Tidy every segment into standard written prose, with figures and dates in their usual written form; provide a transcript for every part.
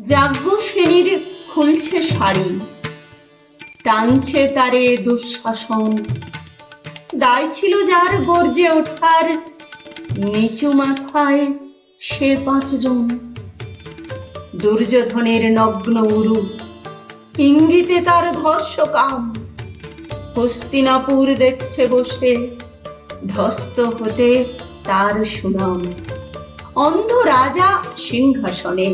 যাজ্ঞসেনীর খুলছে শাড়ি, টানছে তারে দুঃশাসন। দায় ছিল যার গর্জে ওঠার, নিচু মাথায় সে 5 জন। দুর্যোধনের নগ্ন উরু, ইঙ্গিতে তার ধর্ষকাম। হস্তিনাপুর দেখছে বসে, ধ্বস্ত হতে তার সুনাম। অন্ধ রাজা সিংহাসনে,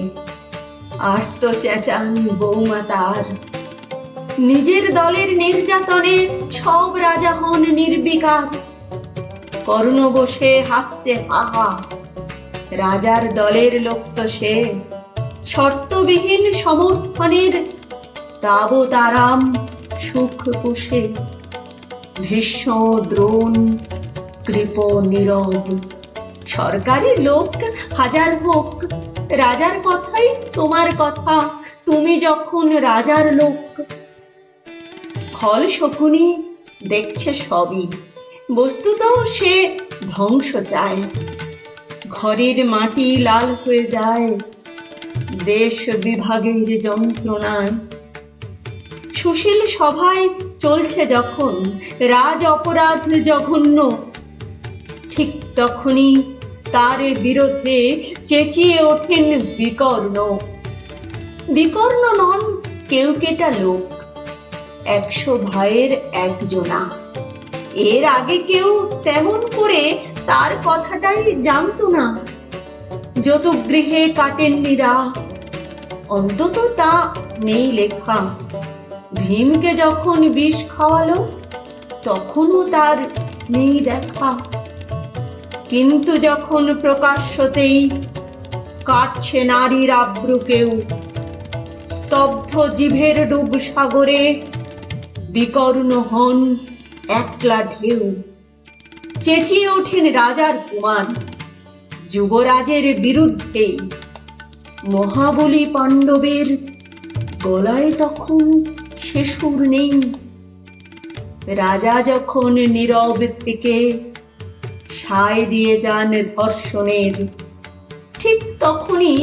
আর্ত চেঁচান বৌমা তার। নিজের দলের নির্যাতনে সব রাজা হন নির্বিকার। কর্ণ বসে হাসছে হাহা, রাজার দলের লোক তো সে। শর্তবিহীন সমর্থনের তাবৎ আরাম সুখ পোষে। ভীষ্ম দ্রোণ কৃপ নীরব, সরকারি লোক হাজার হোক, রাজার কথাই তোমার কথা, তুমি যখন রাজার লোক। খল শকুনি দেখছে সবই, বস্তুত সে ধ্বংস চায়। ঘরের মাটি লাল হয়ে যায় দেশ বিভাগের যন্ত্রণায়। সুশীল সভায় চলছে যখন রাজ অপরাধ জঘন্য, ঠিক তখনই তার বিরোধে চেঁচিয়ে ওঠেন বিকর্ণ। বিকর্ণ নন কেউকেটা লোক, 100 ভাইয়ের একজনা। এর আগে কেউ তেমন করে তার কথাটাই জানতো না। যতগৃহে কাটেননি রাত, অন্তত তা নেই লেখা। ভীমকে যখন বিষ খাওয়ালো, তখনও তার নেই দেখা। কিন্তু যখন প্রকাশ্যতেই কাটছে নারীর আব্রু কেউ, স্তব্ধ জিভের ডুব সাগরে বিকর্ণ হন একলা ঢেউ। চেঁচিয়ে ওঠেন রাজার কুমার, যুবরাজের বিরুদ্ধে। মহাবলী পাণ্ডবের গলায় তখন সে সুর নেই। রাজা যখন নীরব থেকে সায় দিয়ে যান ধর্ষণের, ঠিক তখনই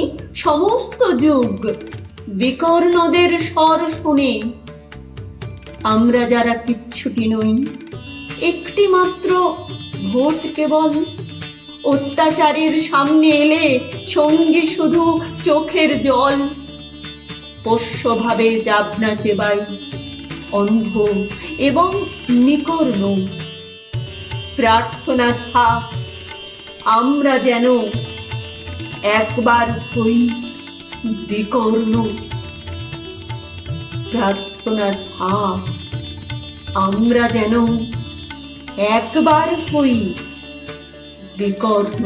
সমস্ত যুগ বিকর্ণদের স্বর শুনে। আমরা যারা কিচ্ছুটি নই, একটি মাত্র ভোট কেবল। অত্যাচারের সামনে এলে সঙ্গী শুধু চোখের জল। পোষ্যভাবে যাবনা চেবাই, অন্ধ এবং নিকর্ণ। প্রার্থনা থাক আমরা যেন একবার হই বিকর্ণ। প্রার্থনা থাক আমরা যেন একবার হই বিকর্ণ।